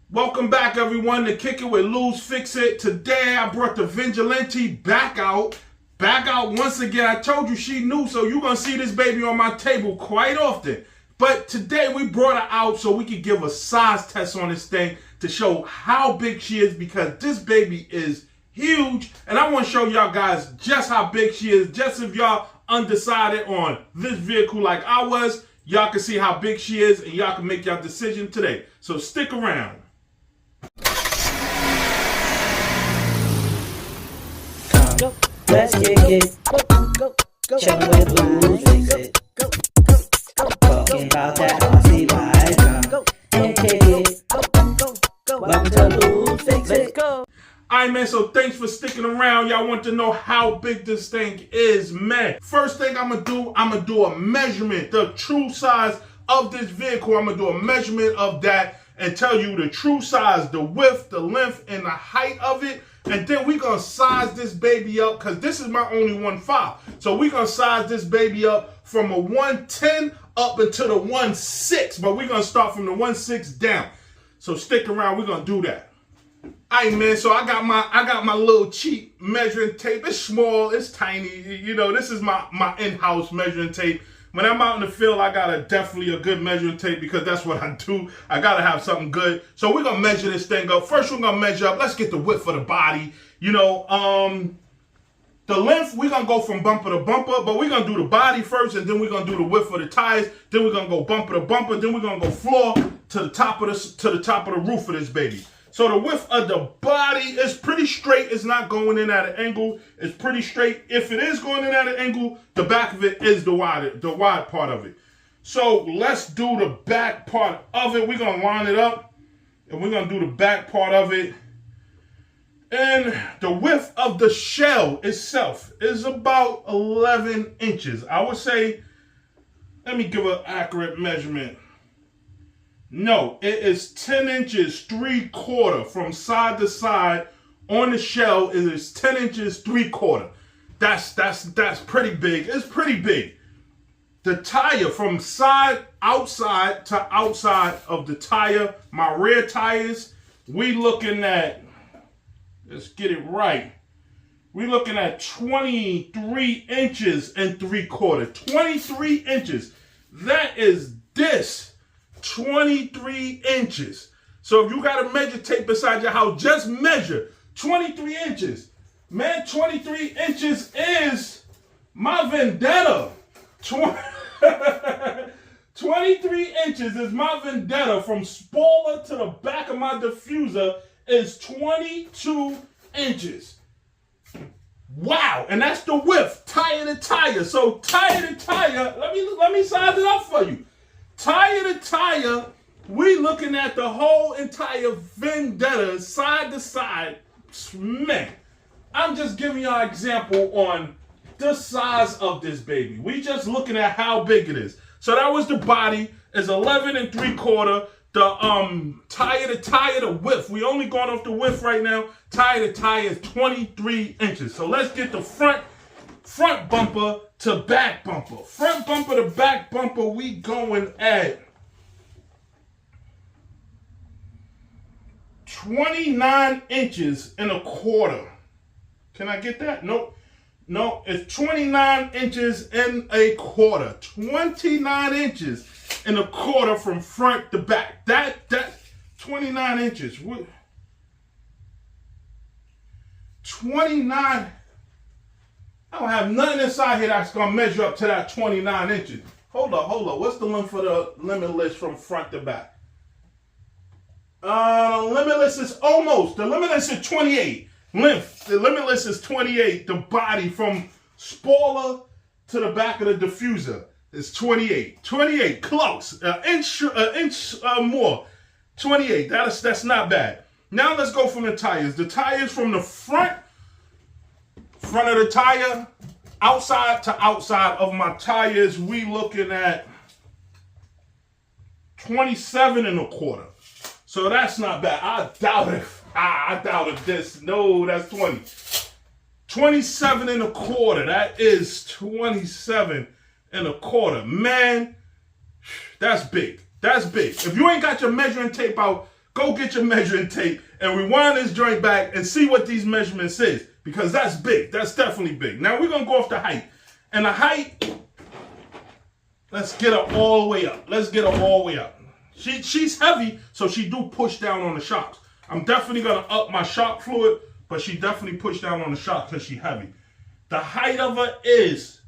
Welcome back, everyone, to Kick It with Lose Fix It. Today, I brought the Vigilante back out once again. I told you she knew, so you're going to see this baby on my table quite often. But today, we brought her out so we could give a size test on this thing to show how big she is, because this baby is huge. And I want to show y'all guys just how big she is. Just if y'all undecided on this vehicle like I was, y'all can see how big she is and y'all can make your decision today. So stick around. Go, let's kick it. Go, check with Lose Fix It. Talking about that RC life. And kick it. Welcome to Lose Fix It. Alright, man, so thanks for sticking around. Y'all want to know how big this thing is, man. First thing I'm gonna do a measurement, the true size of this vehicle. I'm gonna do a measurement of that and tell you the true size, the width, the length, and the height of it. And then we're going to size this baby up, because this is my only 1.5. So we're going to size this baby up from a 110 up into the 1.6. But we're going to start from the 1.6 down. So stick around. We're going to do that. All right, man. So I got my little cheap measuring tape. It's small. It's tiny. You know, this is my in-house measuring tape. When I'm out in the field, I got definitely a good measuring tape, because that's what I do. I got to have something good. So we're going to measure this thing up. First, we're going to measure up. Let's get the width of the body. You know, the length, we're going to go from bumper to bumper, but we're going to do the body first, and then we're going to do the width of the tires. Then we're going to go bumper to bumper. Then we're going to go floor to the top of the roof of this baby. So the width of the body is pretty straight. It's not going in at an angle. It's pretty straight. If it is going in at an angle, the back of it is the wide part of it. So let's do the back part of it. We're going to line it up, and we're going to do the back part of it. And the width of the shell itself is about 11 inches. I would say, let me give an accurate measurement. No, it is 10 inches 3/4 from side to side on the shell. It is 10 inches 3/4. That's pretty big. It's pretty big. The tire from outside to outside of the tire, my rear tires, we looking at, let's get it right. We're looking at 23 inches and 3/4. 23 inches. That is this. 23 inches. So if you got a measure tape beside your house, just measure 23 inches. Man, 23 inches is my Vendetta. 23 inches is my Vendetta. From spoiler to the back of my diffuser is 22 inches. Wow, and that's the width, tire to tire. So tire to tire, let me size it up for you. Tire to tire, we looking at the whole entire Vendetta side to side. Man, I'm just giving y'all an example on the size of this baby. We just looking at how big it is. So that was the body, is 11 3/4. The tire to tire, the width, we only going off the width right now. Tire to tire is 23 inches. So let's get the front bumper to back bumper. Front bumper to back bumper, we going at 29 inches and a quarter. Can I get that? Nope. No, it's 29 inches and a quarter. 29 inches and a quarter from front to back. That's 29 inches. 29. I don't have nothing inside here that's going to measure up to that 29 inches. Hold up. What's the length for the limitless from front to back? Limitless is almost. The limitless is 28. Length. The limitless is 28. The body from spoiler to the back of the diffuser is 28. 28. Close. An inch more. 28. That's not bad. Now let's go from the tires. The tires from the front of the tire, outside to outside of my tires, we looking at 27 1/4. So that's not bad. I doubt it. I doubted this. No, that's 20. 27 1/4. That is 27 1/4. Man, that's big. That's big. If you ain't got your measuring tape out, go get your measuring tape and rewind this joint back and see what these measurements is. Because that's big. That's definitely big. Now we're going to go off the height. And the height, let's get her all the way up. Let's get her all the way up. She's heavy, so she do push down on the shocks. I'm definitely going to up my shock fluid, but she definitely push down on the shock because she's heavy. The height of her is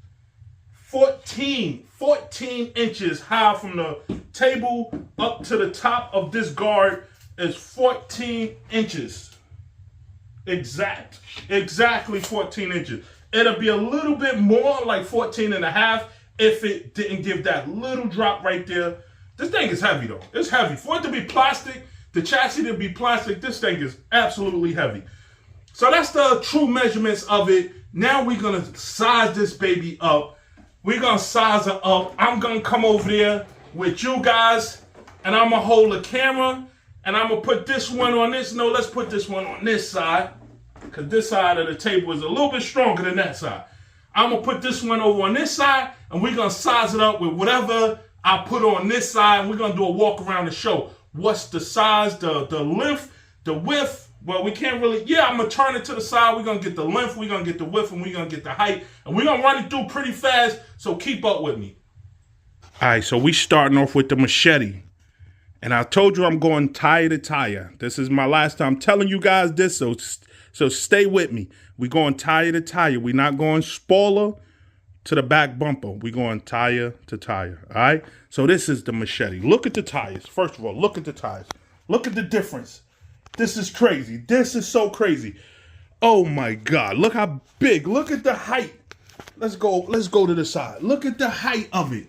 14 inches high from the table up to the top of this guard is 14 inches. Exactly 14 inches. It'll be a little bit more, like 14 and a half, if it didn't give that little drop right there. This thing is heavy though. It's heavy. For it to be plastic, the chassis to be plastic, this thing is absolutely heavy. So that's the true measurements of it. Now we're going to size this baby up. We're going to size her up. I'm going to come over there with you guys, and I'm going to hold the camera, and I'm going to put this one on this. No, let's put this one on this side, because this side of the table is a little bit stronger than that side. I'm going to put this one over on this side, and we're going to size it up with whatever I put on this side, and we're going to do a walk around the show. What's the size, the length, the width? Well, we can't really, I'm going to turn it to the side. We're going to get the length, we're going to get the width, and we're going to get the height. And we're going to run it through pretty fast, so keep up with me. All right, so we starting off with the machete. And I told you I'm going tire to tire. This is my last time telling you guys this, so stay with me. We're going tire to tire. We're not going spoiler to the back bumper. We're going tire to tire, all right? So this is the machete. Look at the tires. First of all, look at the tires. Look at the difference. This is crazy. This is so crazy. Oh my God. Look how big. Look at the height. Let's go to the side. Look at the height of it.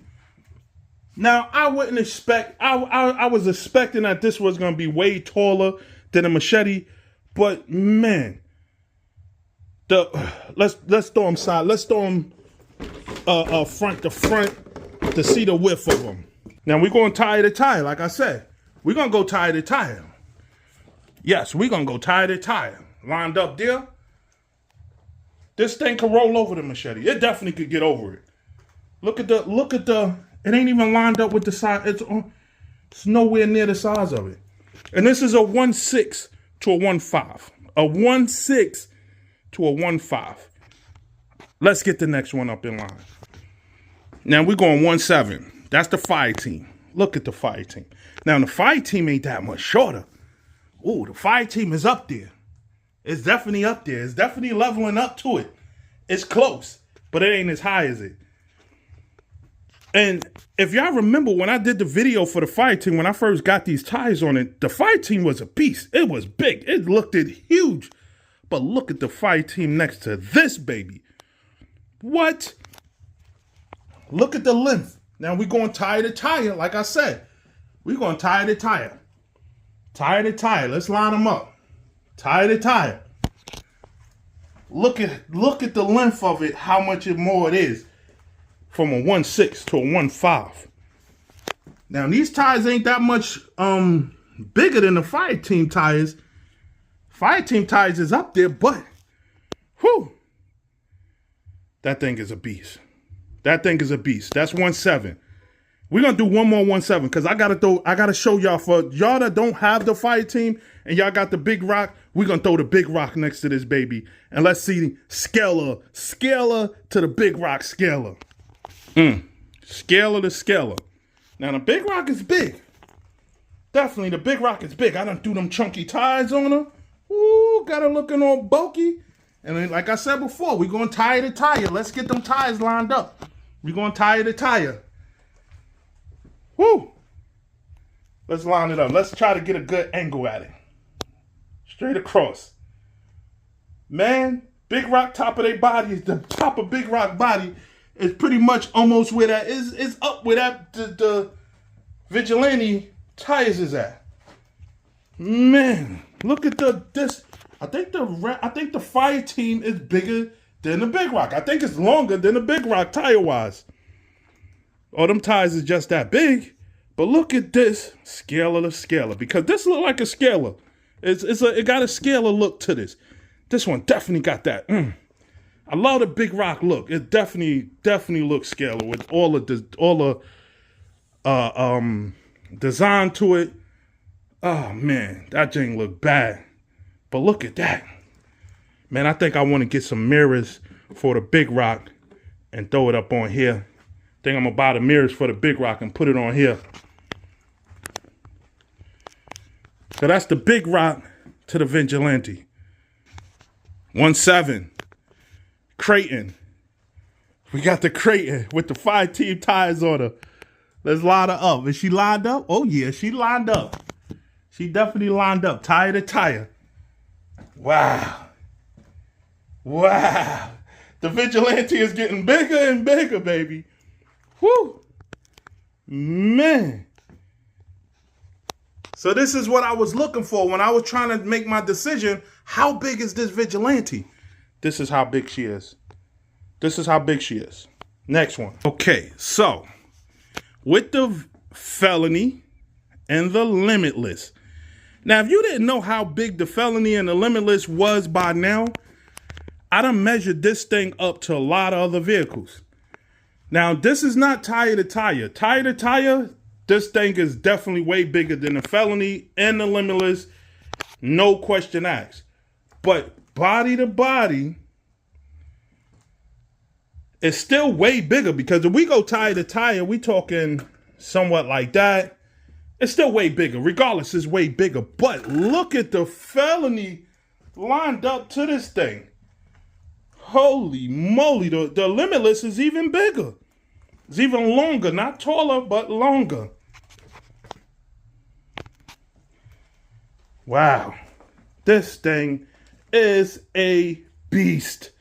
Now, I wouldn't expect, I was expecting that this was going to be way taller than a machete, but man, let's throw them side. Let's throw them front to front to see the width of them. Now, we're going tire to tire, like I said. We're going to go tire to tire. Yes, we're going to go tire to tire. Lined up there. This thing can roll over the machete. It definitely could get over it. Look at the, it ain't even lined up with the size. It's nowhere near the size of it. And this is a 1.6 to a 1.5. A 1.6 to a 1.5. Let's get the next one up in line. Now we're going 1.7. That's the fire team. Look at the fire team. Now the fire team ain't that much shorter. Ooh, the fire team is up there. It's definitely up there. It's definitely leveling up to it. It's close, but it ain't as high as it. And if y'all remember when I did the video for the fire team, when I first got these tires on it, the fire team was a beast. It was big. It looked huge. But look at the fire team next to this baby. What? Look at the length. Now we're going tire to tire, like I said. We're going tire to tire. Tire to tire. Let's line them up. Tire to tire. Look at the length of it, how much more it is. From a 1.6 to a 1.5. Now these tires ain't that much bigger than the fire team tires. Fire team tires is up there, but whew, that thing is a beast. That thing is a beast. That's 1.7. We're gonna do one more 1.7 because I gotta show y'all, for y'all that don't have the fire team and y'all got the big rock, we're gonna throw the big rock next to this baby. And let's see scaler to the big rock scaler. Scaler to scaler. Now the big rock is big. Definitely the big rock is big. I done threw them chunky tires on her. Ooh, got her looking all bulky. And then, like I said before, we're going tire to tire. Let's get them tires lined up. We're going tire to tire. Woo! Let's line it up. Let's try to get a good angle at it. Straight across. Man, Big Rock top of their body, the top of Big Rock body is pretty much almost where that is up where that the Vigilante tires is at. Man, look at this. I think the fire team is bigger than the Big Rock. I think it's longer than the Big Rock tire wise. Oh, them tires is just that big. But look at this scaler to scaler, because this look like a scaler. It got a scaler look to this. This one definitely got that. I love the Big Rock look. It definitely looks scaler with all the design to it. Oh, man, that thing look bad. But look at that. Man, I think I want to get some mirrors for the big rock and throw it up on here. I think I'm going to buy the mirrors for the big rock and put it on here. So that's the big rock to the Vigilante. 1.7. Creighton. We got the Creighton with the 5-team tires on her. Let's line her up. Is she lined up? Oh, yeah, she lined up. She definitely lined up, tire to tire. Wow. Wow. The Vigilante is getting bigger and bigger, baby. Whew. Man. So this is what I was looking for when I was trying to make my decision. How big is this Vigilante? This is how big she is. This is how big she is. Next one. Okay, so with the Felony and the Limitless. Now, if you didn't know how big the Felony and the Limitless was by now, I done measured this thing up to a lot of other vehicles. Now, this is not tire to tire. Tire to tire, this thing is definitely way bigger than the Felony and the Limitless. No question asked. But body to body, it's still way bigger, because if we go tire to tire, we talking somewhat like that. It's still way bigger. Regardless, it's way bigger. But look at the Felony lined up to this thing. Holy moly, the Limitless is even bigger. It's even longer, not taller, but longer. Wow. This thing is a beast.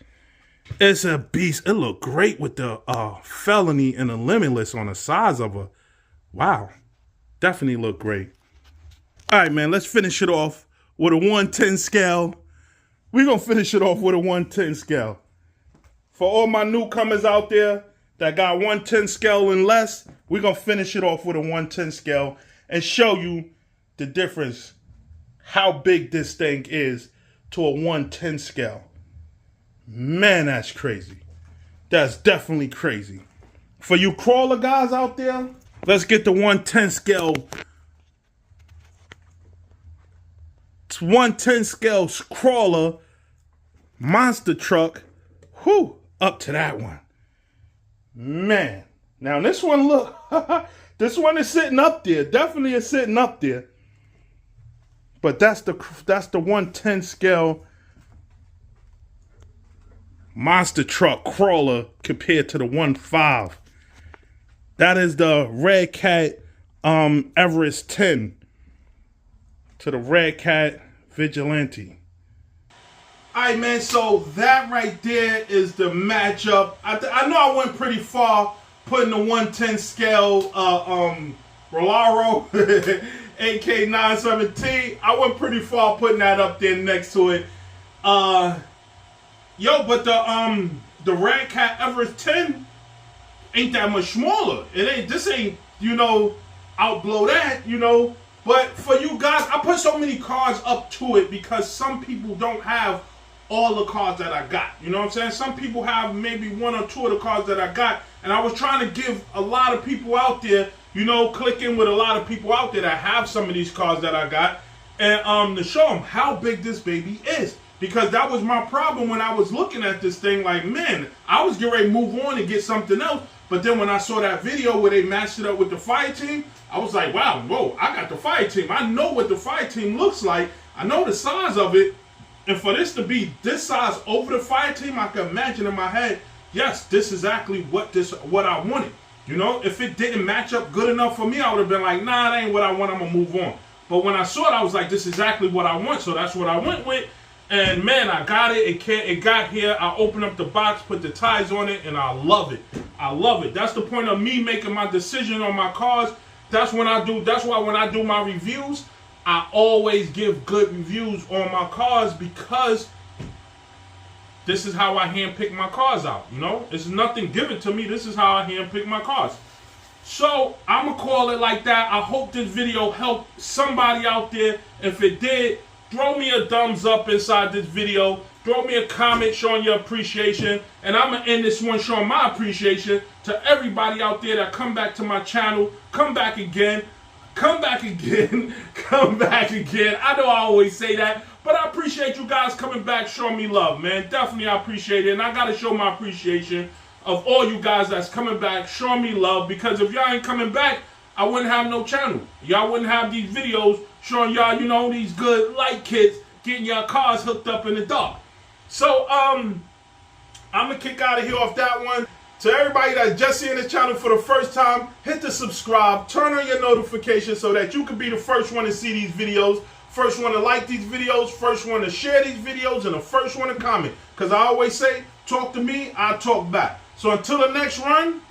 It's a beast. It looked great with the Felony and the Limitless on the size of her. Wow. Definitely look great. All right, man, let's finish it off with a 110 scale. We're going to finish it off with a 110 scale. For all my newcomers out there that got 110 scale and less, we're going to finish it off with a 110 scale and show you the difference, how big this thing is to a 110 scale. Man, that's crazy. That's definitely crazy. For you crawler guys out there, let's get the 110 scale. It's 110 scale crawler monster truck. Whew, up to that one. Man. Now this one, look. This one is sitting up there. Definitely is sitting up there. But that's the 110 scale monster truck crawler compared to the 1.5. That is the Redcat Everest 10 to the Redcat Vigilante. All right, man, so that right there is the matchup. I know I went pretty far putting the 110 scale Rolaro AK-917. I went pretty far putting that up there next to it. Yo, but the Redcat Everest 10 ain't that much smaller. This ain't, outblow that, But for you guys, I put so many cars up to it because some people don't have all the cars that I got. You know what I'm saying? Some people have maybe one or two of the cars that I got. And I was trying to give a lot of people out there, click in with a lot of people out there that have some of these cars that I got. And to show them how big this baby is. Because that was my problem when I was looking at this thing. Like, man, I was getting ready to move on and get something else. But then when I saw that video where they matched it up with the fire team, I was like, wow, whoa, I got the fire team. I know what the fire team looks like. I know the size of it. And for this to be this size over the fire team, I can imagine in my head, yes, this is exactly what I wanted. If it didn't match up good enough for me, I would have been like, nah, that ain't what I want. I'm going to move on. But when I saw it, I was like, this is exactly what I want. So that's what I went with. And man, I got it. It got here. I opened up the box, put the ties on it, and I love it. I love it. That's the point of me making my decision on my cars. That's why when I do my reviews, I always give good reviews on my cars, because this is how I handpick my cars out. It's nothing given to me. This is how I handpick my cars. So I'm gonna call it like that. I hope this video helped somebody out there. If it did, throw me a thumbs up inside this video. Throw me a comment showing your appreciation. And I'm going to end this one showing my appreciation to everybody out there that come back to my channel. Come back again. come back again. Come back again. I know I always say that, but I appreciate you guys coming back, showing me love, man. Definitely I appreciate it, and I got to show my appreciation of all you guys that's coming back, showing me love, because if y'all ain't coming back, I wouldn't have no channel. Y'all wouldn't have these videos showing y'all, you know, these good light kids getting your cars hooked up in the dark. So, I'm going to kick out of here off that one. To everybody that's just seeing this channel for the first time, hit the subscribe, turn on your notifications so that you can be the first one to see these videos, first one to like these videos, first one to share these videos, and the first one to comment. Because I always say, talk to me, I talk back. So until the next run,